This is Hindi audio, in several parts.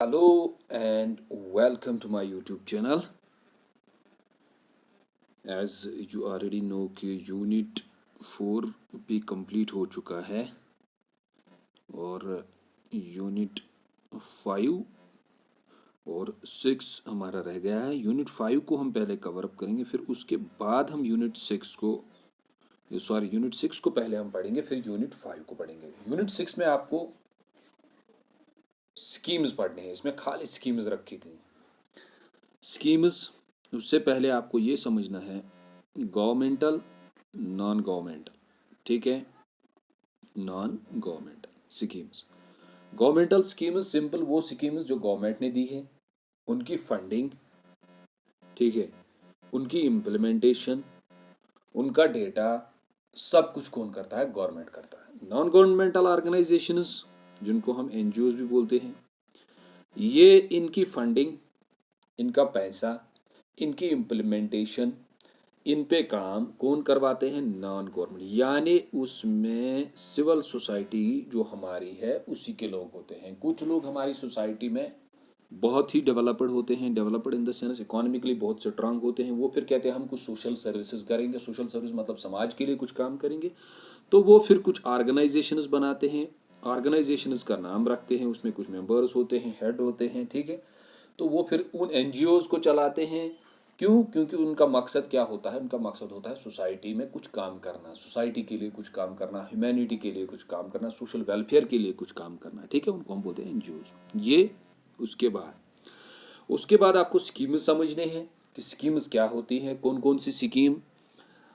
Hello and welcome to my YouTube channel. As you already know कि यूनिट 4 भी कंप्लीट हो चुका है और यूनिट 5 और 6 हमारा रह गया है। यूनिट 5 को हम पहले कवर अप करेंगे, फिर उसके बाद हम यूनिट 6 को पहले हम पढ़ेंगे, फिर यूनिट 5 को पढ़ेंगे। यूनिट 6 में आपको स्कीम्स पढ़ने हैं, इसमें खाली स्कीम्स रखी गई। स्कीम्स उससे पहले आपको ये समझना है गवर्नमेंटल, नॉन गवर्नमेंटल, ठीक है। Non governmental schemes, governmental schemes simple वो स्कीम्स जो गवर्नमेंट ने दी है, उनकी फंडिंग, ठीक है, उनकी इम्प्लीमेंटेशन, उनका डेटा, सब कुछ कौन करता है? गवर्नमेंट करता है। नॉन गवर्नमेंटल ऑर्गेनाइजेशंस जिनको हम एनजीओज भी बोलते हैं, ये इनकी फंडिंग, इनका पैसा, इनकी इम्प्लीमेंटेशन, इन पे काम कौन करवाते हैं? नॉन गवर्नमेंट, यानी उसमें सिविल सोसाइटी जो हमारी है उसी के लोग होते हैं। कुछ लोग हमारी सोसाइटी में बहुत ही डेवलप्ड होते हैं, developed in the sense economically बहुत स्ट्रांग होते हैं। वो फिर कहते हैं हम कुछ सोशल सर्विसेज करेंगे। सोशल सर्विस मतलब समाज के लिए कुछ काम करेंगे, तो वो फिर कुछ ऑर्गेनाइजेशंस बनाते हैं, ऑर्गेनाइजेशंस का नाम रखते हैं, उसमें कुछ मेंबर्स होते हैं, हेड होते हैं, ठीक है। तो वो फिर उन एनजीओज को चलाते हैं। क्यों? क्योंकि उनका मकसद क्या होता है? उनका मकसद होता है सोसाइटी में कुछ काम करना, सोसाइटी के लिए कुछ काम करना, ह्यूमैनिटी के लिए कुछ काम करना, सोशल वेलफेयर के लिए कुछ काम करना, ठीक है। उनको हम बोलते हैं एनजीओज। ये उसके बाद आपको स्कीम्स समझने हैं कि स्कीम्स क्या होती हैं, कौन कौन सी स्कीम।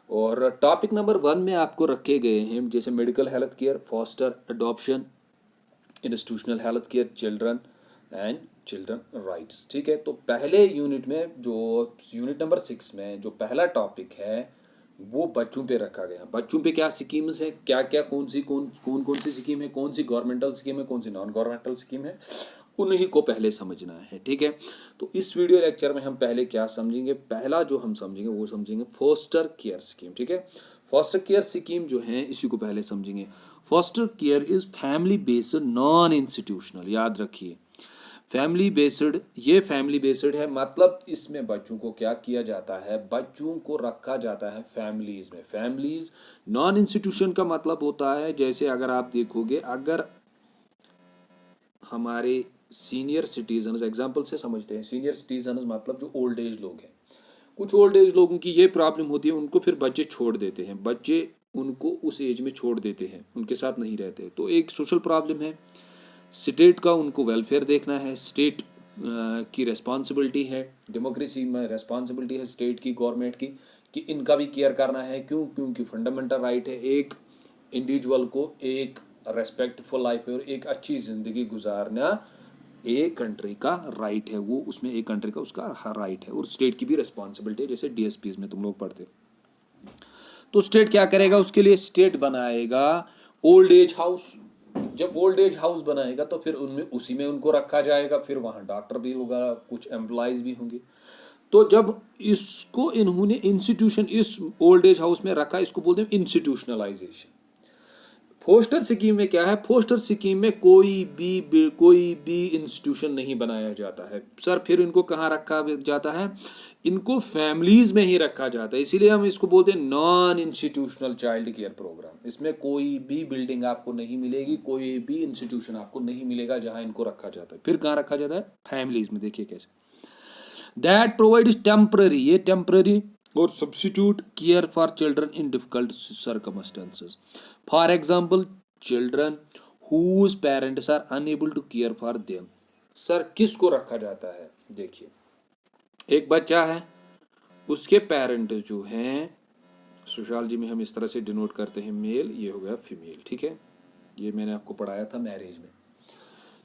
और टॉपिक नंबर 1 में आपको रखे गए हैं जैसे medical health care, foster adoption, institutional health care, children and children rights, ठीक है। तो पहले यूनिट में जो यूनिट नंबर 6 में जो पहला टॉपिक है वो बच्चों पे रखा गया। बच्चों पे क्या स्कीम्स है, क्या क्या कौन कौन सी स्कीम है, कौन सी गवर्नमेंटल स्कीम है, कौन सी नॉन गवर्नमेंटल स्कीम है, उन्हीं को पहले समझना है, ठीक है। तो इस वीडियो लेक्चर में हम पहले क्या समझेंगे? पहला जो हम समझेंगे वो समझेंगे फॉस्टर केयर स्कीम, ठीक है। फॉस्टर केयर स्कीम जो है इसी को पहले समझेंगे। Foster care is family based non institutional, याद रखिए फैमिली बेस्ड। ये फैमिली बेस्ड है, मतलब इसमें बच्चों को क्या किया जाता है? बच्चों को रखा जाता है फैमिलीज में। फैमिलीज, नॉन इंस्टीट्यूशन का मतलब होता है जैसे अगर आप देखोगे, अगर हमारे सीनियर सिटीजन, एग्जाम्पल से समझते हैं, सीनियर सिटीजन मतलब जो ओल्ड एज लोग हैं, कुछ ओल्ड एज लोगों की ये प्रॉब्लम होती है, उनको फिर बच्चे छोड़ देते हैं, बच्चे उनको उस एज में छोड़ देते हैं, उनके साथ नहीं रहते। तो एक सोशल प्रॉब्लम है। स्टेट का उनको वेलफेयर देखना है, स्टेट की रेस्पॉन्सिबिलिटी है, डेमोक्रेसी में रेस्पॉन्सिबिलिटी है स्टेट की, गवर्नमेंट की, कि इनका भी केयर करना है। क्यों? क्योंकि फंडामेंटल राइट है एक इंडिविजुअल को एक रेस्पेक्टफुल लाइफ और एक अच्छी ज़िंदगी गुजारना एक कंट्री का राइट है। वो उसमें एक कंट्री का उसका हर राइट है, और स्टेट की भी रेस्पॉन्सिबिलिटी है, जैसे डीएसपीज में तुम लोग पढ़ते हो। तो स्टेट क्या करेगा? उसके लिए स्टेट बनाएगा ओल्ड एज हाउस। जब ओल्ड एज हाउस बनाएगा तो फिर उनमें उसी में उनको रखा जाएगा, फिर वहाँ डॉक्टर भी होगा, कुछ एम्प्लॉयज़ भी होंगे। तो जब इसको इन्होंने इंस्टीट्यूशन इस ओल्ड एज हाउस में रखा, इसको बोलते हैं इंस्टीट्यूशनलाइजेशन। फोस्टर स्कीम में क्या है? फोस्टर स्कीम में कोई भी इंस्टीट्यूशन नहीं बनाया जाता है सर। फिर इनको कहाँ रखा जाता है? इनको फैमिलीज में ही रखा जाता है। इसीलिए हम इसको बोलते हैं non institutional child care programme. इसमें कोई भी बिल्डिंग आपको नहीं मिलेगी, कोई भी इंस्टीट्यूशन आपको नहीं मिलेगा जहां इनको रखा जाता है। फिर कहाँ रखा जाता है? फैमिलीज में। देखिए कैसे, दैट प्रोवाइड टेम्पररी, ये टेम्पररी और substitute care for children in difficult circumstances. For example, children whose parents are unable to care for them. Sir किसको रखा जाता है? देखिए, एक बच्चा है, उसके पेरेंट जो हैं, सोशियोलॉजी में हम इस तरह से डिनोट करते हैं मेल, ये हो गया फीमेल, ठीक है। ये मैंने आपको पढ़ाया था मैरिज में।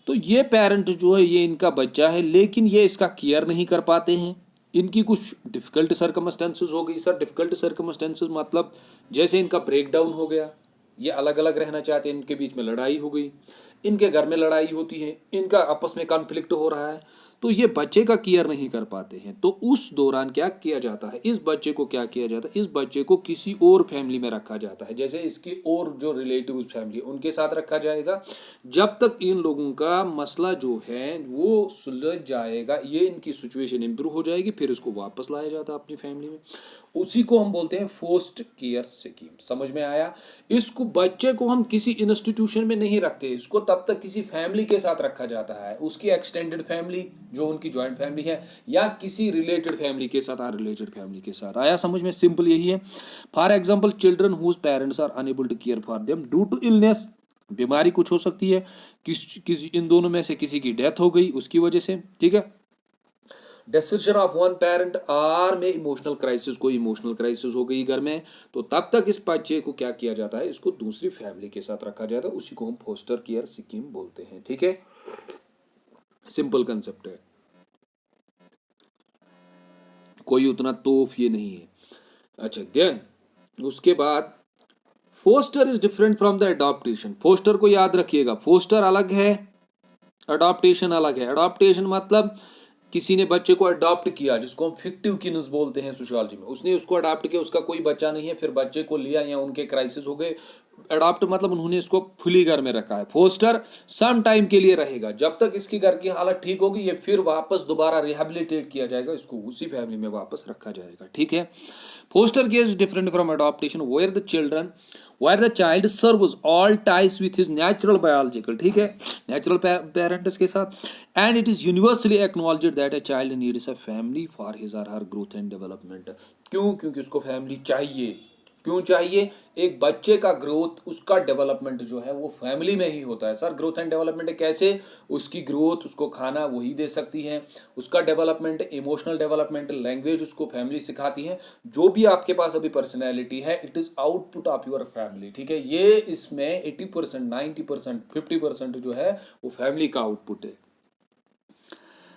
तो ये पेरेंट जो है, ये इनका बच्चा है, लेकिन ये इसका केयर नहीं कर पाते हैं। इनकी कुछ डिफिकल्ट सर्कमस्टेंसेस हो गई। सर डिफिकल्ट सर्कमस्टेंसेस मतलब जैसे इनका ब्रेक डाउन हो गया, ये अलग अलग रहना चाहते हैं, इनके बीच में लड़ाई हो गई, इनके घर में लड़ाई होती है, इनका आपस में कॉन्फ्लिक्ट हो रहा है। तो ये बच्चे का केयर नहीं कर पाते हैं, तो उस दौरान क्या किया जाता है, इस बच्चे को क्या किया जाता है, इस बच्चे को किसी और फैमिली में रखा जाता है, जैसे इसकी और जो रिलेटिव फैमिली उनके साथ रखा जाएगा, जब तक इन लोगों का मसला जो है वो सुलझ जाएगा, ये इनकी सिचुएशन इंप्रूव हो जाएगी, फिर इसको वापस लाया जाता है अपनी फैमिली में। उसी को हम बोलते हैं फोस्ट केयर स्कीम। समझ में आया? इसको बच्चे को हम किसी इंस्टीट्यूशन में नहीं रखते, इसको तब तक किसी फैमिली के साथ रखा जाता है, उसकी एक्सटेंडेड फैमिली जो उनकी ज्वाइंट फैमिली है, या किसी रिलेटेड फैमिली के साथ, अनरिलेटेड फैमिली के साथ। आया समझ में? सिंपल यही है। For example children whose parents are unable to care for them due to illness, बीमारी कुछ हो सकती है, किसी इन दोनों में से किसी की डेथ हो गई उसकी वजह से, ठीक है। Decision of one parent or में इमोशनल क्राइसिस, कोई इमोशनल क्राइसिस हो गई घर में, तो तब तक इस बच्चे को क्या किया जाता है, इसको दूसरी फैमिली के साथ रखा जाता है, उसी को हम फोस्टर केयर स्कीम बोलते हैं, ठीक है। सिंपल कंसेप्ट है, कोई उतना तोफ ये नहीं है। अच्छा, देन उसके बाद foster is different from the adoptation. Foster को याद रखिएगा, फोस्टर अलग है, अडॉप्टेशन अलग है। अडॉप्टेशन मतलब किसी ने बच्चे को अडॉप्ट किया, जिसको हम फिक्टिव किन्स बोलते हैं सोशियोलॉजी में, उसने उसको अडॉप्ट किया, उसका कोई बच्चा नहीं है, फिर बच्चे को लिया या उनके क्राइसिस हो गए। अडॉप्ट मतलब उन्होंने इसको फुली घर में रखा है। फोस्टर सम टाइम के लिए रहेगा, जब तक इसकी घर की हालत ठीक होगी, ये फिर वापस दोबारा रिहेबिलिटेट किया जाएगा, इसको उसी फैमिली में वापस रखा जाएगा, ठीक है। Poster care is different from adaptation where the child serves all ties with his natural biological, ठीक है, नेचुरल पेरेंट्स के साथ, and it is universally acknowledged that a child needs a family for his or her growth and development। क्योंकि उसको फैमिली चाहिए। क्यों चाहिए? एक बच्चे का ग्रोथ, उसका डेवलपमेंट जो है वो फैमिली में ही होता है। सर ग्रोथ एंड डेवलपमेंट कैसे? उसकी ग्रोथ, उसको खाना वही दे सकती है, उसका डेवलपमेंट, इमोशनल डेवलपमेंट, लैंग्वेज उसको फैमिली सिखाती है। जो भी आपके पास अभी पर्सनैलिटी है, it is output of your family, ठीक है। ये इसमें 80%, 90%, 50% जो है वो फैमिली का आउटपुट है।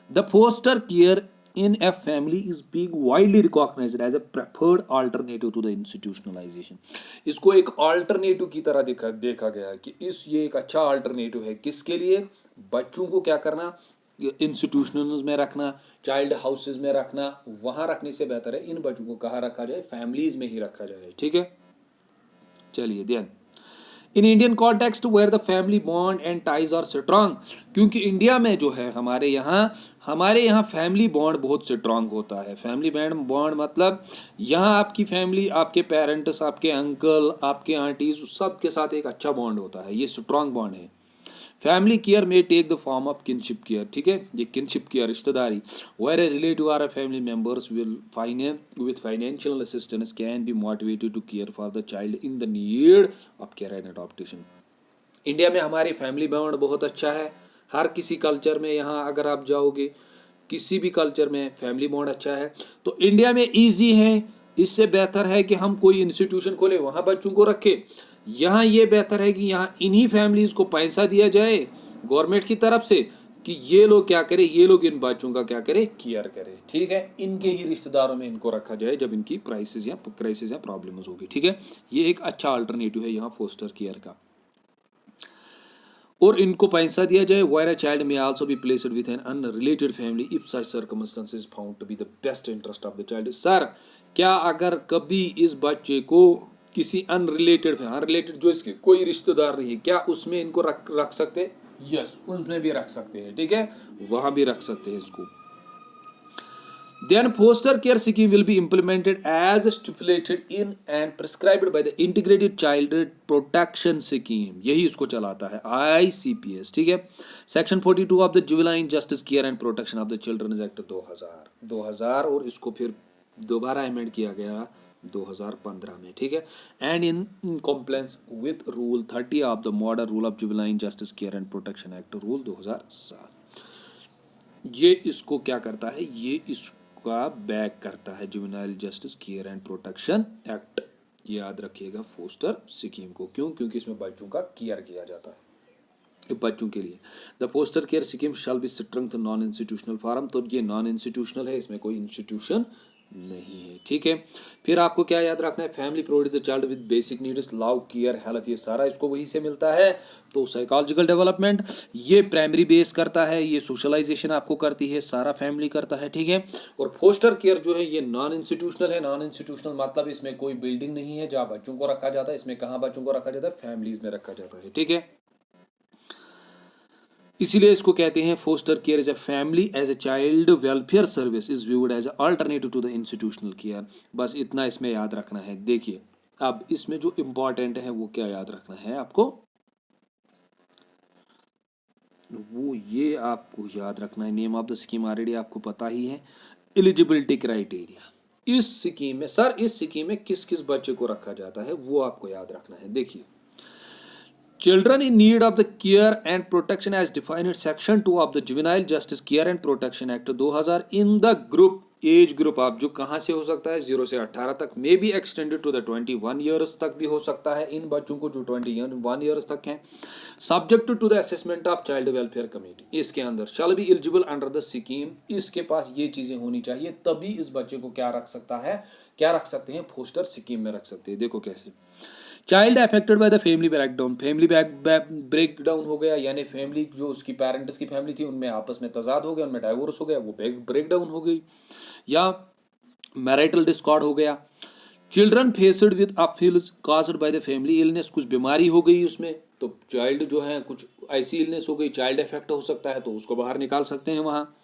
The foster care in a family is being widely recognized as a preferred alternative to the institutionalization। इसको एक अल्टरनेटिव की तरह देखा गया है कि ये एक अच्छा अल्टरनेटिव है। किसके लिए? बच्चों को क्या करना, इंस्टीट्यूशंस में रखना, चाइल्ड हाउसेज में रखना, वहां रखने से बेहतर है इन बच्चों को कहाँ रखा जाए, फैमिलीज में ही रखा जाए, ठीक है। चलिए ध्यान, in Indian context where the family bond and ties are strong, क्योंकि इंडिया में जो है हमारे यहाँ फैमिली बॉन्ड बहुत स्ट्रांग होता है। फैमिली बॉन्ड मतलब यहाँ आपकी फैमिली, आपके पेरेंट्स, आपके अंकल, आपके आंटीज, सब के साथ एक अच्छा बॉन्ड होता है, ये स्ट्रांग बॉन्ड है। Family care may take the form of kinship care, ठीक है, ये किनशिप केयर, रिश्तेदारी, where a relative or family members will with financial assistance can be motivated to care for the child in the need of care and adoption। India में हमारी फैमिली बॉन्ड बहुत अच्छा है। हर किसी कल्चर में, यहाँ अगर आप जाओगे किसी भी कल्चर में फैमिली बॉन्ड अच्छा है। तो इंडिया में इजी है, इससे बेहतर है कि हम कोई इंस्टीट्यूशन खोले, वहाँ बच्चों को रखे। यहाँ ये बेहतर है कि यहाँ इन्हीं फैमिलीज को पैसा दिया जाए गवर्नमेंट की तरफ से कि ये लोग क्या करें, ये लोग इन बच्चों का क्या करें, केयर करें, ठीक है। इनके ही रिश्तेदारों में इनको रखा जाए जब इनकी क्राइसिस या प्रॉब्लम्स होगी, ठीक है। ये एक अच्छा अल्टरनेटिव है यहाँ फोस्टर केयर का। और इनको पैसा दिया जाए। Where a child may also be placed with an unrelated family if such circumstances found to be the best interest of the child. Sir क्या अगर कभी इस बच्चे को किसी अनरिलेटेड जो इसके कोई रिश्तेदार नहीं है, क्या उसमें इनको रख सकते हैं? यस, उसमें भी रख सकते हैं, ठीक है, वहां भी रख सकते हैं इसको। Then foster care scheme will be implemented as stipulated in and prescribed by the Integrated Child Protection Scheme, यही इसको चलाता है ICPS, ठीक है। Section 42 of the juvenile justice care and protection of the children act 2000 और इसको फिर दोबारा अमेंड किया गया 2015 में, ठीक है। And in compliance with rule 30 of the modern rule of juvenile justice care and protection act rule 2007। ये इसको क्या करता है, ये इसका बैक करता है juvenile justice care and protection act. याद रखिएगा फोस्टर स्कीम को, क्योंकि इसमें बच्चों का केयर किया जाता है बच्चों के लिए। The foster care scheme shall be strength non institutional form, तो ये नॉन इंस्टीट्यूशनल है, इसमें कोई इंस्टीट्यूशन नहीं है, ठीक है। फिर आपको क्या याद रखना है, family provide the child with basic needs, love, care, health, ये सारा इसको वहीं से मिलता है। तो साइकोलॉजिकल डेवलपमेंट ये प्राइमरी बेस करता है, ये सोशलाइजेशन आपको करती है, सारा फैमिली करता है, ठीक है। और फोस्टर केयर जो है ये नॉन इंस्टीट्यूशनल है। नॉन इंस्टीट्यूशनल मतलब इसमें कोई बिल्डिंग नहीं है जहाँ बच्चों को रखा जाता है। इसमें कहाँ बच्चों को रखा जाता है, फैमिलीज में रखा जाता है, ठीक है। इसीलिए इसको कहते हैं foster care is a family as a child welfare service is viewed as alternative to the institutional care. बस इतना इसमें याद रखना है। देखिए अब इसमें जो इम्पोर्टेंट है वो क्या याद रखना है आपको, वो ये आपको याद रखना है। Name of the scheme already आपको पता ही है। एलिजिबिलिटी क्राइटेरिया, इस स्कीम में सर इस स्कीम में किस किस बच्चे को रखा जाता है वो आपको याद रखना है। देखिए Children in need of the care and protection as defined in Section 2 of the Juvenile Justice Care and Protection Act 2000 in the group age group आप जो कहाँ से हो सकता है 0 से 18 तक, may be extended to the 21 years तक भी हो सकता है इन बच्चों को जो 21 ईयर्स तक हैं। Subject to the assessment of child welfare committee, इसके अंदर shall be eligible under the scheme, इसके पास ये चीजें होनी चाहिए तभी इस बच्चे को क्या रख सकता है, क्या रख सकते हैं, फोस्टर स्कीम में रख सकते हैं। देखो कैसे, child affected by the family breakdown, family breakdown हो गया, यानी फैमिली जो उसकी पेरेंट्स की फैमिली थी उनमें आपस में तजाद हो गया, उनमें डाइवोर्स हो गया, वो ब्रेकडाउन हो गई, या मैरिटल डिस्कॉर्ड हो गया। Children faced with appeals caused by the family illness, कुछ बीमारी हो गई उसमें, तो चाइल्ड जो है कुछ ऐसी इलनेस हो गई, चाइल्ड इफेक्ट हो सकता है तो उसको बाहर निकाल सकते हैं वहाँ,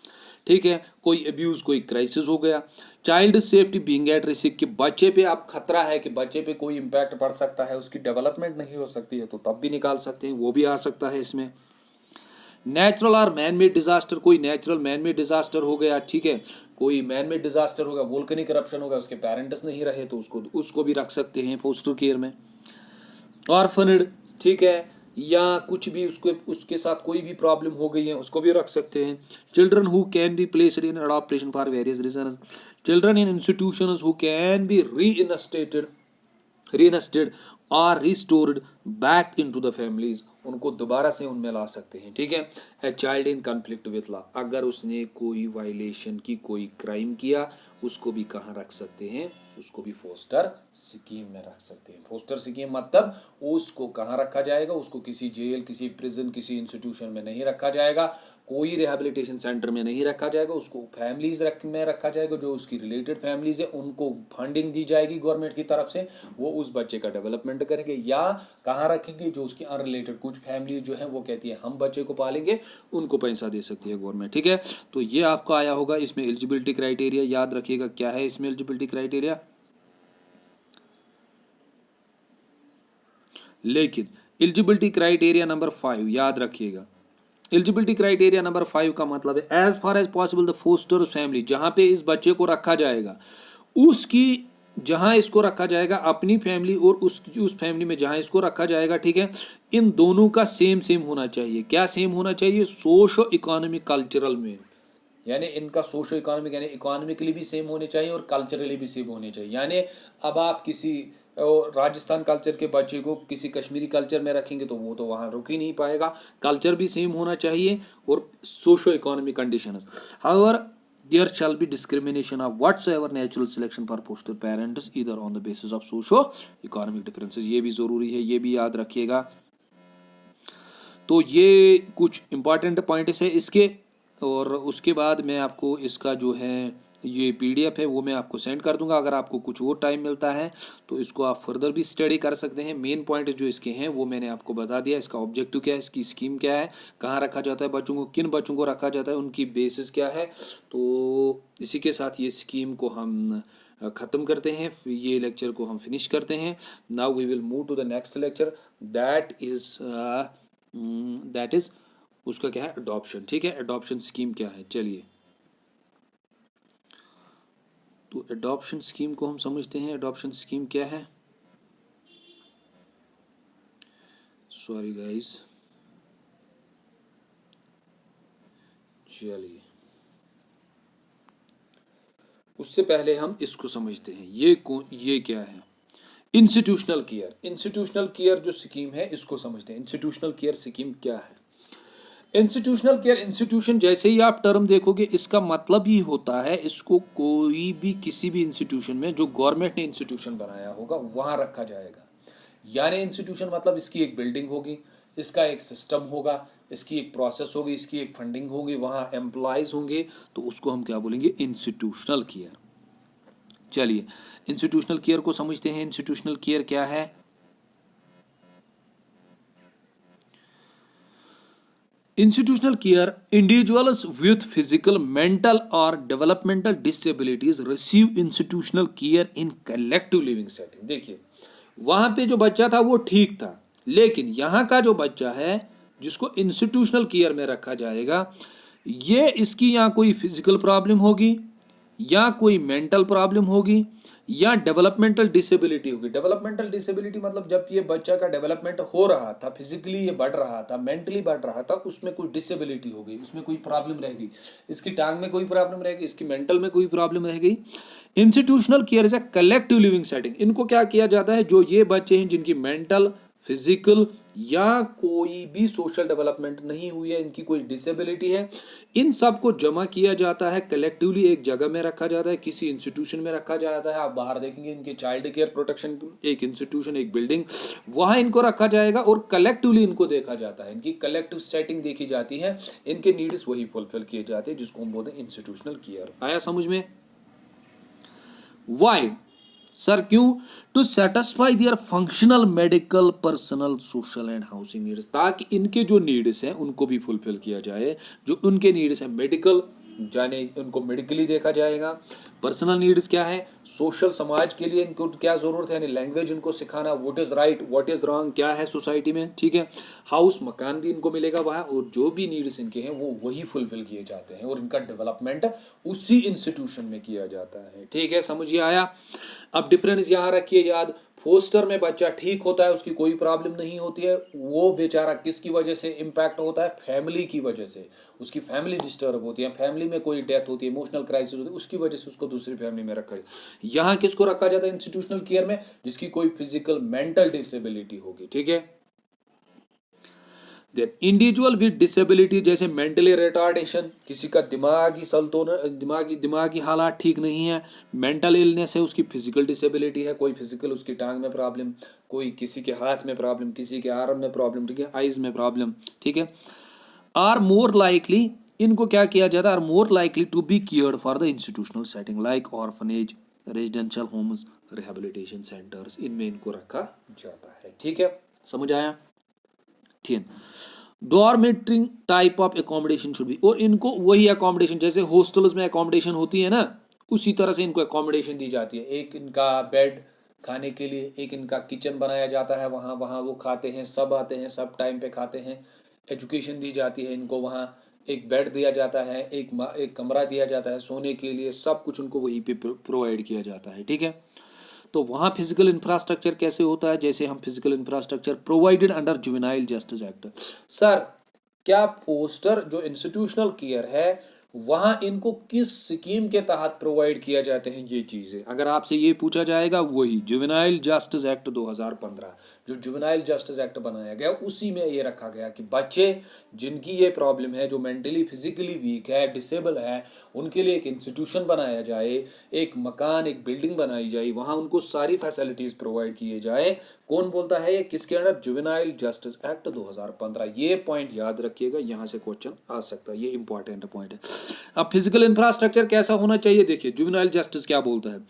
ठीक है। कोई अब्यूज, कोई क्राइसिस हो गया। Child safety being at risk, कि बच्चे पे आप खतरा है कि बच्चे पे कोई इम्पैक्ट पड़ सकता है, उसकी डेवलपमेंट नहीं हो सकती है, तो तब भी निकाल सकते हैं, वो भी आ सकता है इसमें। नेचुरल और मैन मेड डिजास्टर, कोई नेचुरल मैन मेड डिजास्टर हो गया, ठीक है, कोई मैन मेड डिजास्टर होगा, वोल्केनिक करप्शन होगा, उसके पेरेंट्स नहीं रहे तो उसको भी रख सकते हैं फोस्टर केयर में। ऑर्फनड, ठीक है, या कुछ भी उसके साथ कोई भी प्रॉब्लम हो गई है उसको भी रख सकते हैं। Children who can be placed in adoption for various reason, children in institutions who can be reinstated और restored back into the families, उनको दोबारा से उनमें ला सकते हैं, ठीक है। A child in conflict with law, अगर उसने कोई वायलेशन की, कोई क्राइम किया, उसको भी कहाँ रख सकते हैं, उसको भी फोस्टर स्कीम में रख सकते हैं। फोस्टर स्कीम मतलब उसको कहाँ रखा जाएगा, उसको किसी जेल, किसी प्रिजन, किसी इंस्टीट्यूशन में नहीं रखा जाएगा, कोई रिहेबिलिटेशन सेंटर में नहीं रखा जाएगा, उसको फैमिलीज में रखा जाएगा, जो उसकी रिलेटेड फैमिलीज है उनको फंडिंग दी जाएगी गवर्नमेंट की तरफ से, वो उस बच्चे का डेवलपमेंट करेंगे। या कहाँ रखेंगे, जो उसकी अनरिलेटेड कुछ फैमिली जो है वो कहती है हम बच्चे को पालेंगे, उनको पैसा दे सकती है गवर्नमेंट, ठीक है। तो ये आपको आया होगा। इसमें एलिजिबिलिटी क्राइटेरिया याद रखिएगा, क्या है इसमें एलिजिबिलिटी क्राइटेरिया। लेकिन एलिजिबिलिटी क्राइटेरिया नंबर 5 याद रखिएगा। एलिजिबिलिटी क्राइटेरिया नंबर 5 का मतलब है as far as possible the foster family, जहां पे इस बच्चे को रखा जाएगा उसकी, जहां इसको रखा जाएगा अपनी फैमिली और उस फैमिली में जहां इसको रखा जाएगा, ठीक है, इन दोनों का सेम होना चाहिए। क्या सेम होना चाहिए, सोशो इकोनॉमिक कल्चरल में, यानी इनका सोशो इकोनॉमिक यानी इकोनॉमिकली भी सेम होने चाहिए और कल्चरली भी सेम होने चाहिए। यानी अब आप किसी राजस्थान कल्चर के बच्चे को किसी कश्मीरी कल्चर में रखेंगे तो वो तो वहाँ रुक ही नहीं पाएगा। कल्चर भी सेम होना चाहिए और socio economic condition. However there shall be discrimination of whatsoever natural selection for foster parents either on the basis of socio economic differences, ये भी जरूरी है, ये भी याद रखिएगा। तो ये कुछ इंपॉर्टेंट पॉइंट्स है इसके, और उसके बाद मैं आपको इसका जो है ये पीडीएफ है वो मैं आपको सेंड कर दूंगा। अगर आपको कुछ और टाइम मिलता है तो इसको आप फर्दर भी स्टडी कर सकते हैं। मेन पॉइंट जो इसके हैं वो मैंने आपको बता दिया, इसका ऑब्जेक्टिव क्या है, इसकी स्कीम क्या है, कहाँ रखा जाता है बच्चों को, किन बच्चों को रखा जाता है, उनकी बेसिस क्या है। तो इसी के साथ ये स्कीम को हम ख़त्म करते हैं, ये लेक्चर को हम फिनिश करते हैं। Now we will move to the next lecture, that is उसका क्या है, अडॉप्शन, ठीक है। अडॉप्शन स्कीम क्या है, चलिए तो अडॉप्शन स्कीम को हम समझते हैं। अडॉप्शन स्कीम क्या है, सॉरी गाइस, चलिए उससे पहले हम इसको समझते हैं। ये क्या है, इंस्टीट्यूशनल केयर। इंस्टीट्यूशनल केयर जो स्कीम है इसको समझते हैं। इंस्टीट्यूशनल केयर स्कीम क्या है। इंस्टीट्यूशनल केयर, इंस्टीट्यूशन जैसे ही आप टर्म देखोगे इसका मतलब ही होता है इसको कोई भी किसी भी इंस्टीट्यूशन में जो गवर्नमेंट ने इंस्टीट्यूशन बनाया होगा वहां रखा जाएगा। यानी इंस्टीट्यूशन मतलब इसकी एक बिल्डिंग होगी, इसका एक सिस्टम होगा, इसकी एक प्रोसेस होगी, इसकी एक फंडिंग होगी, वहाँ एम्प्लॉयज होंगे, तो उसको हम क्या बोलेंगे, इंस्टीट्यूशनल केयर। चलिए इंस्टीट्यूशनल केयर को समझते हैं। इंस्टीट्यूशनल केयर क्या है? Institutional care, individuals with physical, mental or developmental disabilities receive institutional care in collective living setting। देखिए वहां पे जो बच्चा था वो ठीक था, लेकिन यहाँ का जो बच्चा है जिसको इंस्टीट्यूशनल केयर में रखा जाएगा, ये इसकी यहाँ कोई फिजिकल प्रॉब्लम होगी या कोई मेंटल प्रॉब्लम होगी या डेवलपमेंटल डिसेबिलिटी होगी। डेवलपमेंटल डिसेबिलिटी मतलब जब ये बच्चा का डेवलपमेंट हो रहा था, फिजिकली ये बढ़ रहा था, मेंटली बढ़ रहा था, उसमें कोई डिसेबिलिटी हो गई, उसमें कोई प्रॉब्लम रह गई, इसकी टांग में कोई प्रॉब्लम रह गई, इसकी मेंटल में कोई प्रॉब्लम रह गई। Institutional care is a collective living setting. इनको क्या किया जाता है, जो ये बच्चे हैं जिनकी मेंटल, फिजिकल या कोई भी सोशल डेवलपमेंट नहीं हुई है, इनकी कोई डिसेबिलिटी है, इन सब को जमा किया जाता है, कलेक्टिवली एक जगह में रखा जाता है, किसी इंस्टीट्यूशन में रखा जाता है। आप बाहर देखेंगे इनके चाइल्ड केयर प्रोटेक्शन एक इंस्टीट्यूशन, एक बिल्डिंग, वहां इनको रखा जाएगा और कलेक्टिवली इनको देखा जाता है, इनकी कलेक्टिव सेटिंग देखी जाती है, इनके नीड्स वही फुलफिल किए जाते हैं, जिसको हम बोलते हैं इंस्टीट्यूशनल केयर। आया समझ में? वाई सर, क्यों? To satisfy their functional, medical, personal, social and housing needs, ताकि इनके जो नीड्स हैं उनको भी फुलफिल किया जाए। जो उनके नीड्स हैं मेडिकल, जाने उनको मेडिकली देखा जाएगा। पर्सनल नीड्स क्या है, सोशल, समाज के लिए इनको क्या जरूरत है, यानी लैंग्वेज इनको सिखाना, what is right what is wrong, क्या है सोसाइटी में, ठीक है। हाउस, मकान भी इनको मिलेगा वहाँ, और जो भी नीड्स इनके हैं वो वही फुलफिल किए जाते हैं, और इनका डेवलपमेंट उसी इंस्टीट्यूशन में किया जाता है। ठीक है, समझिए आया? अब डिफरेंस यहाँ रखिए याद। फोस्टर में बच्चा ठीक होता है, उसकी कोई प्रॉब्लम नहीं होती है, वो बेचारा किसकी वजह से इम्पैक्ट होता है, फैमिली की वजह से, उसकी फैमिली डिस्टर्ब होती है, फैमिली में कोई डेथ होती है, इमोशनल क्राइसिस होती है, उसकी वजह से उसको दूसरी फैमिली में रखा जाए। यहाँ किसको रखा जाता है इंस्टीट्यूशनल केयर में, जिसकी कोई फिजिकल, मेंटल डिसेबिलिटी होगी। ठीक है, देन इंडिविजुअल विद डिसेबिलिटी, जैसे मेंटली रिटार्डेशन, किसी का दिमागी सल्तोन, दिमागी हालात ठीक नहीं है, मेंटल इलनेस है, उसकी फिजिकल डिसेबिलिटी है, कोई फिजिकल उसकी टांग में प्रॉब्लम, कोई किसी के हाथ में प्रॉब्लम, किसी के आर्म में प्रॉब्लम, ठीक है, आइज में प्रॉब्लम, ठीक है, आर मोर लाइकली, इनको क्या किया जाता है, are more likely to be cared for the institutional setting like orphanage, residential homes, rehabilitation centres, इनमें इनको रखा जाता है। ठीक है, समझ आया? ठीक। Dormitory type of accommodation should be, और इनको वही एकोमोडेशन जैसे हॉस्टल्स में एकोमोडेशन होती है ना, उसी तरह से इनको एकोमोडेशन दी जाती है। एक इनका बेड खाने के लिए, एक इनका किचन बनाया जाता है, वहाँ वहाँ वो खाते हैं, सब आते हैं, सब टाइम पे खाते हैं। एजुकेशन दी जाती है इनको, वहाँ एक बेड दिया जाता है, एक कमरा दिया जाता है सोने के लिए, सब कुछ उनको वहीं पे प्रोवाइड किया जाता है। ठीक है, तो वहाँ फिजिकल इंफ्रास्ट्रक्चर कैसे होता है, जैसे हम physical infrastructure provided under juvenile justice act. Sir, क्या पोस्टर जो इंस्टीट्यूशनल केयर है वहाँ इनको किस स्कीम के तहत प्रोवाइड किया जाते हैं, ये चीज़ें अगर आपसे ये पूछा जाएगा, वही जुवेनाइल जस्टिस एक्ट 2015, जो जुवेनाइल जस्टिस एक्ट बनाया गया उसी में ये रखा गया कि बच्चे जिनकी ये प्रॉब्लम है, जो मेंटली फिजिकली वीक है, डिसेबल है, उनके लिए एक इंस्टीट्यूशन बनाया जाए, एक मकान, एक बिल्डिंग बनाई जाए, वहाँ उनको सारी फैसिलिटीज़ प्रोवाइड किए जाए। कौन बोलता है ये, किसके अंडर? Juvenile justice act 2015। ये पॉइंट याद रखिएगा, यहाँ से क्वेश्चन आ सकता है, ये इंपॉर्टेंट पॉइंट है। अब फिजिकल इंफ्रास्ट्रक्चर कैसा होना चाहिए, देखिए जुवेनाइल जस्टिस क्या बोलता है,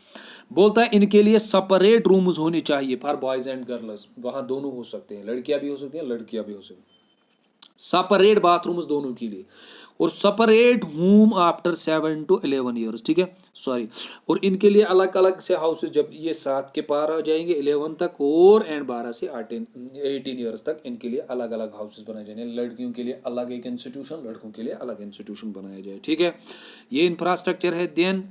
बोलता है इनके लिए सेपरेट रूम्स होने चाहिए फॉर बॉयज एंड गर्ल्स, वहाँ दोनों हो सकते हैं, लड़कियां भी हो सकती हैं, लड़कियां भी हो सकती हैं, सेपरेट बाथरूम्स दोनों के लिए, और separate home after 7 to 11 years. ठीक है, सॉरी, और इनके लिए अलग अलग से हाउसेस, जब ये 7 के पार आ जाएंगे 11 तक, और एंड 12 से 18 ईयर्स तक इनके लिए अलग अलग हाउसेस बनाए जाएंगे। लड़कियों के लिए अलग एक इंस्टीट्यूशन, लड़कों के लिए अलग इंस्टीट्यूशन बनाया जाए। ठीक है, ये इंफ्रास्ट्रक्चर है। देन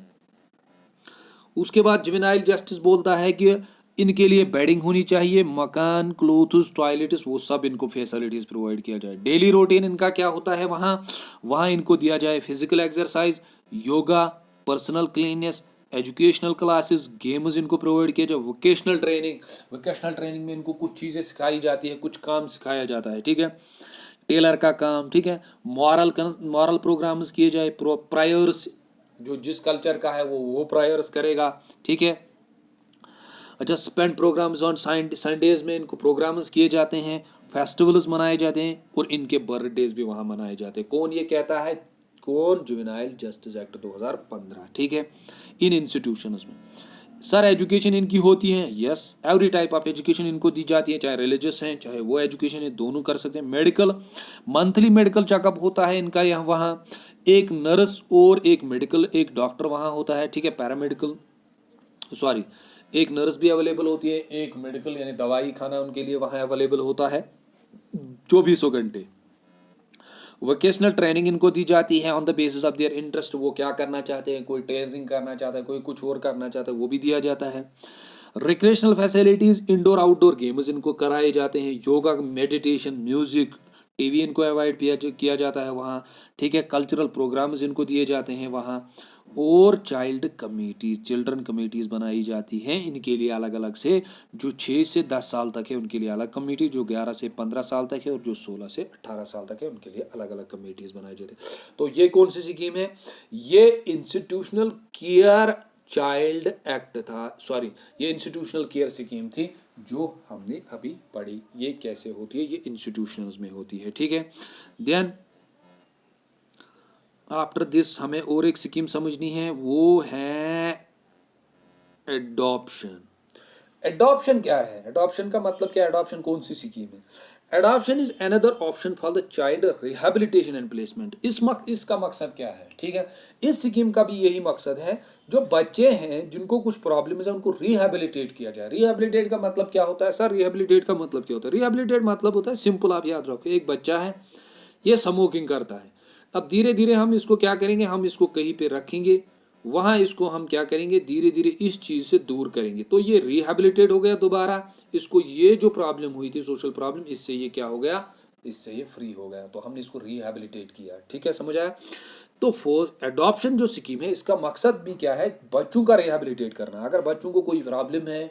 उसके बाद जुवेनाइल जस्टिस बोलता है कि इनके लिए बेडिंग होनी चाहिए, मकान, क्लोथ्स, टॉयलेट्स, वो सब इनको फैसिलिटीज प्रोवाइड किया जाए। डेली रूटीन इनका क्या होता है, वहाँ वहाँ इनको दिया जाए physical exercise, yoga, personal cleanness, educational classes, games इनको प्रोवाइड किया जाए, वोकेशनल ट्रेनिंग में इनको कुछ चीज़ें सिखाई जाती है, कुछ काम सिखाया जाता है। ठीक है, टेलर का काम, ठीक है, मॉरल प्रोग्राम्स किए जाए, प्रायर्स जो जिस कल्चर का है वो प्रायर्स करेगा, ठीक है। अच्छा, स्पेंड प्रोग्राम्स ऑन संडेज में इनको प्रोग्राम्स किए जाते हैं, फेस्टिवल्स मनाए जाते हैं और इनके बर्थडेज भी वहाँ मनाए जाते हैं। कौन ये कहता है? कौन? जुवेनाइल जस्टिस एक्ट 2015, ठीक है। इन इंस्टीट्यूशंस में सर एजुकेशन इनकी होती है, yes, every type of education इनको दी जाती है, चाहे रिलीजियस हैं चाहे वो एजुकेशन है, दोनों कर सकते हैं। मेडिकल, मंथली मेडिकल चेकअप होता है इनका यहाँ वहाँ। एक नर्स और एक डॉक्टर वहाँ होता है, ठीक है। पैरामेडिकल, सॉरी, एक नर्स भी अवेलेबल होती है, एक मेडिकल यानी दवाई खाना उनके लिए वहाँ अवेलेबल होता है 24 घंटे। वोकेशनल ट्रेनिंग इनको दी जाती है on the basis of their interest, वो क्या करना चाहते हैं, कोई टेलरिंग करना चाहता है, कोई कुछ और करना चाहता है, वो भी दिया जाता है। Recreational facilities, indoor outdoor games इनको कराए जाते हैं, योगा, मेडिटेशन, म्यूजिक, टीवी इनको अवॉइड किया जाता है वहाँ, ठीक है। कल्चरल प्रोग्राम्स इनको दिए जाते हैं वहाँ। और चिल्ड्रन कमेटीज बनाई जाती हैं इनके लिए अलग अलग से, जो 6 से 10 साल तक है उनके लिए अलग कमेटी, जो 11 से 15 साल तक है और जो 16 से 18 साल तक है उनके लिए अलग अलग कमेटीज बनाई जाती है। तो ये कौन सी स्कीम है? ये इंस्टीट्यूशनल केयर चाइल्ड एक्ट था, सॉरी, ये इंस्टीट्यूशनल केयर स्कीम थी जो हमने अभी पढ़ी। ये कैसे होती है? ये इंस्टीट्यूशंस में होती है, ठीक है। देन आफ्टर दिस हमें और एक स्कीम समझनी है, वो है एडॉप्शन। एडॉप्शन क्या है? एडॉप्शन का मतलब क्या है? एडॉप्शन कौन सी स्कीम है? Adoption is another option for the child rehabilitation and placement. इसका मकसद क्या है? ठीक है, इस स्कीम का भी यही मकसद है, जो बच्चे हैं जिनको कुछ प्रॉब्लम्स है उनको रिहेबिलिटेट किया जाए। रिहेबिलिटेट का मतलब क्या होता है? सर रिहेबिलिटेट का मतलब क्या होता है? रिहेबिलिटेट मतलब होता है, सिंपल आप याद रखो, एक बच्चा है, ये स्मोकिंग करता है। अब धीरे धीरे हम इसको क्या करेंगे? हम इसको कहीं पे रखेंगे, वहाँ इसको हम क्या करेंगे? धीरे धीरे इस चीज़ से दूर करेंगे, तो ये रिहेबिलिटेट हो गया दोबारा। इसको ये जो प्रॉब्लम हुई थी, सोशल प्रॉब्लम, इससे ये क्या हो गया? इससे ये फ्री हो गया, तो हमने इसको रिहेबिलिटेट किया, ठीक है, समझ आया? तो फॉर एडॉप्शन जो स्कीम है, इसका मकसद भी क्या है? बच्चों का रिहेबिलिटेट करना। अगर बच्चों को कोई प्रॉब्लम है,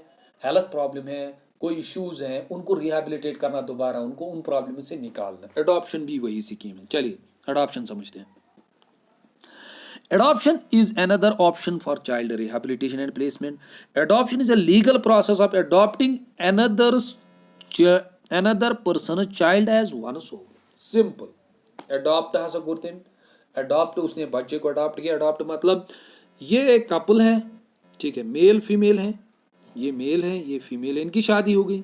हेल्थ प्रॉब्लम है, कोई इश्यूज हैं, उनको रिहेबिलिटेट करना, दोबारा उनको उन प्रॉब्लम से निकालना। एडॉप्शन भी वही स्कीम है। चलिए एडॉप्शन समझते हैं। Adoption is another option for child rehabilitation and placement. Adoption is a legal process of adopting another person's child as one's own. Simple. Adopt हा सगुरतेन, अडॉप्ट, उसने बच्चे को अडॉप्ट किया। अडॉप्ट मतलब ये एक कपल है, ठीक है, मेल फीमेल है, ये मेल है ये फीमेल है, इनकी शादी हो गई,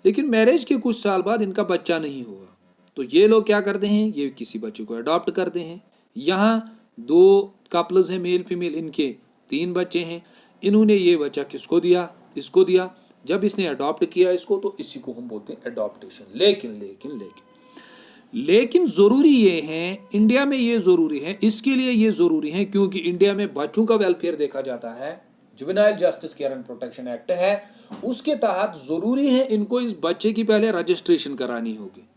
लेकिन मैरिज के कुछ साल बाद इनका बच्चा नहीं होगा, तो ये लोग क्या करते हैं? ये किसी बच्चे को अडॉप्ट करते हैं। यहाँ 2 कपल्स हैं, मेल फीमेल, इनके 3 बच्चे हैं, इन्होंने ये बच्चा किसको दिया? इसको दिया। जब इसने अडॉप्ट किया इसको, तो इसी को हम बोलते हैं अडॉप्टेशन। लेकिन जरूरी ये है, इंडिया में ये जरूरी है, इसके लिए ये जरूरी है क्योंकि इंडिया में बच्चों का वेलफेयर देखा जाता है, juvenile justice care and protection act है, उसके तहत जरूरी है इनको इस बच्चे की पहले रजिस्ट्रेशन करानी होगी,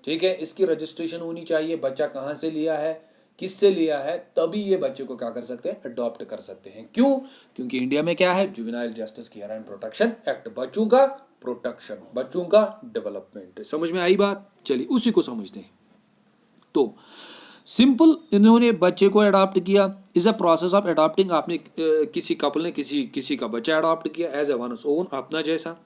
ठीक है। इसकी रजिस्ट्रेशन होनी चाहिए, बच्चा कहाँ से लिया है, किससे लिया है, तभी ये बच्चे को क्या कर सकते हैं? अडॉप्ट कर सकते हैं। क्यों? क्योंकि इंडिया में क्या है? Juvenile justice care and protection act, बच्चों का प्रोटेक्शन, बच्चों का डेवलपमेंट। समझ में आई बात? चलिए उसी को समझते हैं। तो सिंपल, इन्होंने बच्चे को अडॉप्ट किया, is a process of adopting. आपने किसी कपल ने किसी का बच्चा अडॉप्ट किया एज ए वन ओन, अपना जैसा।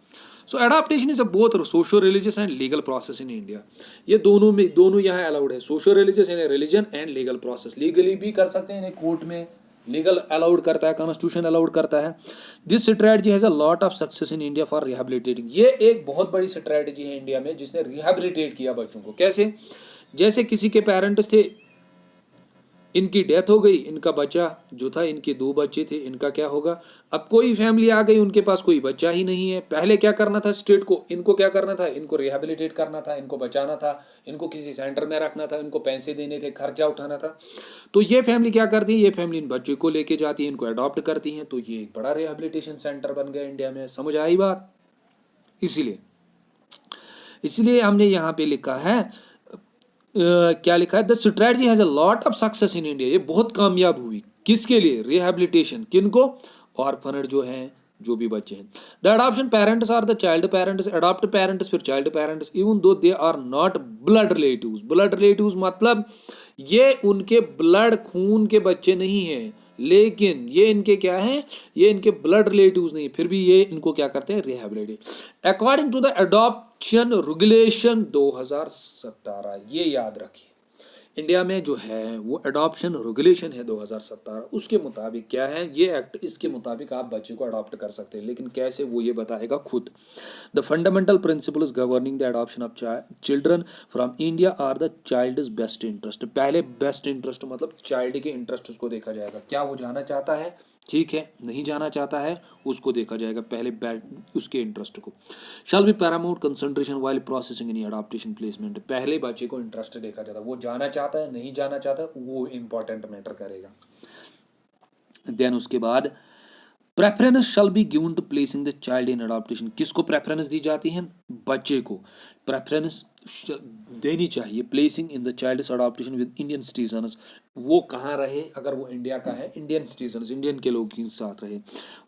So adoption is a both socio religious and legal process in India. ये दोनों यहाँ अलाउड है, सोशो रिलीजियस यानी religion and legal process. Legally भी कर सकते हैं, कोर्ट में लीगल अलाउड करता है, कॉन्स्टिट्यूशन अलाउड करता है। This strategy has a lot of success in India for rehabilitating. ये एक बहुत बड़ी स्ट्रेटजी है इंडिया में जिसने रिहेबिलिटेट किया बच्चों को। कैसे? जैसे किसी के पेरेंट्स थे, इनकी डेथ हो गई, इनका बच्चा जो था, इनके 2 बच्चे थे, इनका क्या होगा? अब कोई फैमिली आ गई, उनके पास कोई बच्चा ही नहीं है। पहले क्या करना था स्टेट को? इनको क्या करना था? इनको रिहेबिलिटेट करना था, इनको बचाना था, इनको किसी सेंटर में रखना था, इनको पैसे देने थे, खर्चा उठाना था। तो ये फैमिली क्या करती है? ये फैमिली इन बच्चों को लेके जाती है, इनको अडॉप्ट करती है, तो ये एक बड़ा रिहेबिलिटेशन सेंटर बन गया इंडिया में। समझ आई बात? इसीलिए हमने यहाँ पे लिखा है, क्या लिखा है? The strategy has a lot of success in India. ये बहुत कामयाब हुई, किसके लिए? रिहेबिलिटेशन। किनको? ऑर्फनर जो हैं, जो भी बच्चे हैं। The adoption parents are the child parents, adopt parents फिर child parents, even though they are not blood relatives. Blood relatives मतलब ये उनके ब्लड खून के बच्चे नहीं हैं, लेकिन ये इनके क्या हैं, ये इनके ब्लड रिलेटिव्स नहीं, फिर भी ये इनको क्या करते हैं, rehabilitate. According to the adoption regulation 2017, ये याद रखिए, इंडिया में जो है वो अडॉप्शन रेगुलेशन है 2017, उसके मुताबिक क्या है ये एक्ट, इसके मुताबिक आप बच्चे को अडॉप्ट कर सकते हैं, लेकिन कैसे वो ये बताएगा खुद। The fundamental principles governing the adoption of children from India are the child is best interest. पहले बेस्ट इंटरेस्ट मतलब चाइल्ड के इंटरेस्ट उसको देखा जाएगा, क्या वो जाना चाहता है, ठीक है, नहीं जाना चाहता है उसको देखा जाएगा, पहले उसके इंटरेस्ट को। Shall be Paramount concentration while processing in adaptation placement. पहले बच्चे को इंटरेस्ट देखा जाता है, वो जाना चाहता है नहीं जाना चाहता, वो इंपॉर्टेंट मैटर करेगा। देन उसके बाद preference shall be given to placing the child in adoption. किसको प्रेफरेंस दी जाती है, बच्चे को प्रेफरेंस देनी चाहिए। Placing in the child adoption with Indian citizens, वो कहाँ रहे, अगर वो इंडिया का है, इंडियन सिटीजन्स, इंडियन के लोगों के साथ रहे।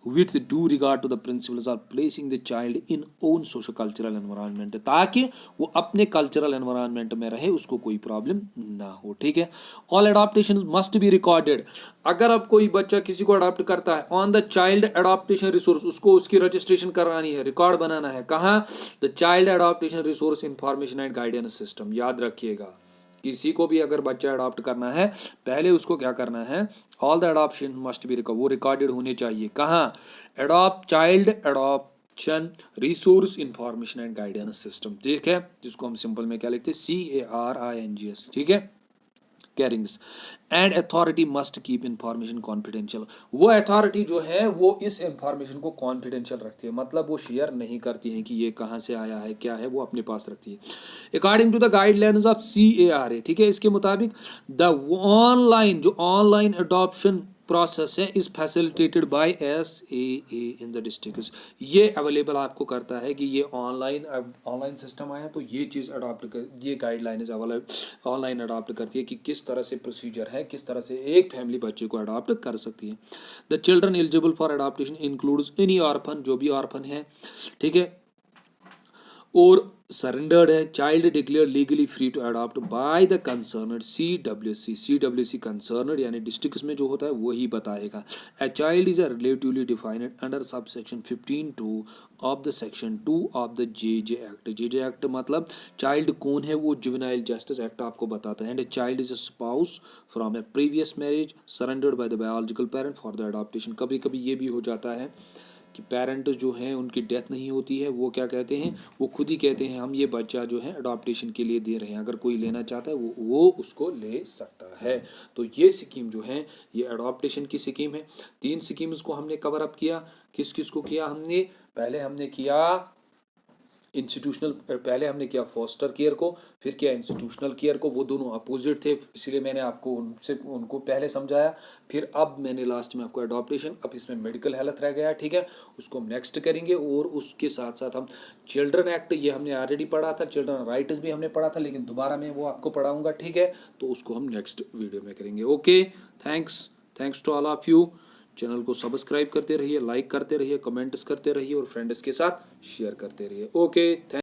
With due regard to the principles of placing the child in own socio cultural environment, ताकि वो अपने कल्चरल एनवायरनमेंट में रहे, उसको कोई प्रॉब्लम ना हो, ठीक है। All adaptation must be recorded. अगर अब कोई बच्चा किसी को अडॉप्ट करता है, on the child adaptation resource, उसको उसकी रजिस्ट्रेशन करानी है, रिकॉर्ड बनाना है, कहाँ, the child adaptation resource information and guidance system. याद रखिएगा, किसी को भी अगर बच्चा अडॉप्ट करना है, पहले उसको क्या करना है, all the adoption must be record, वो रिकॉर्डेड होने चाहिए, कहाँ, child adoption resource information and guidance system, ठीक है, जिसको हम सिंपल में क्या लिखते हैं, CARINGS, ठीक है, CARINGS. And authority must keep information confidential. वो अथॉरिटी जो है वो इस इंफॉर्मेशन को कॉन्फिडेंशियल रखती है, मतलब वो शेयर नहीं करती है कि ये कहाँ से आया है क्या है, वो अपने पास रखती है। According to the guidelines of CARA, ठीक है, इसके मुताबिक द ऑनलाइन, जो ऑनलाइन अडॉप्शन प्रोसेस है is facilitated by SAA in the district. ये अवेलेबल आपको करता है कि ये ऑनलाइन सिस्टम आया तो ये चीज़ अडॉप्ट कर, ये गाइडलाइन ऑनलाइन अडॉप्ट करती है कि किस तरह से प्रोसीजर है, किस तरह से एक फैमिली बच्चे को अडॉप्ट कर सकती है। The children eligible for adoption includes any orphan, जो भी ऑर्फन है, ठीक है, और सरेंडर्ड है, child declare legally free to adopt by the concerned CWC concerned यानी डिस्ट्रिक्ट्स में जो होता है वही बताएगा। A child is a relatively defined under sub section 15(2) of the section 2 of the JJ act. JJ act मतलब चाइल्ड कौन है, वो जुवेनाइल जस्टिस एक्ट आपको बताता है। And a child is a spouse from A previous marriage surrendered by the biological parent for the adaptation. कभी कभी ये भी हो जाता है कि पेरेंट जो हैं उनकी डेथ नहीं होती है, वो क्या कहते हैं, वो खुद ही कहते हैं हम ये बच्चा जो है अडॉप्टेशन के लिए दे रहे हैं, अगर कोई लेना चाहता है वो उसको ले सकता है। तो ये स्कीम जो है ये अडॉप्टेशन की स्कीम है। 3 स्कीम्स को हमने कवर अप किया। किस किस को किया हमने, पहले हमने किया इंस्टीट्यूशनल, पहले हमने किया फॉस्टर केयर को, फिर किया इंस्टीट्यूशनल केयर को, वो दोनों अपोजिट थे, इसीलिए मैंने आपको उनको पहले समझाया। फिर अब मैंने लास्ट में आपको अडॉप्टेशन, अब इसमें मेडिकल हेल्थ रह गया, ठीक है, उसको हम नेक्स्ट करेंगे। और उसके साथ साथ हम चिल्ड्रन एक्ट, ये हमने ऑलरेडी पढ़ा था, चिल्ड्रन राइट्स भी हमने पढ़ा था, लेकिन दोबारा मैं वो आपको पढ़ाऊँगा, ठीक है, तो उसको हम नेक्स्ट वीडियो में करेंगे। Okay, thanks to all of you. Channel को सब्सक्राइब करते रहिए, लाइक करते रहिए, कमेंट्स करते रहिए और फ्रेंड्स के साथ शेयर करते रहिए। Okay, thank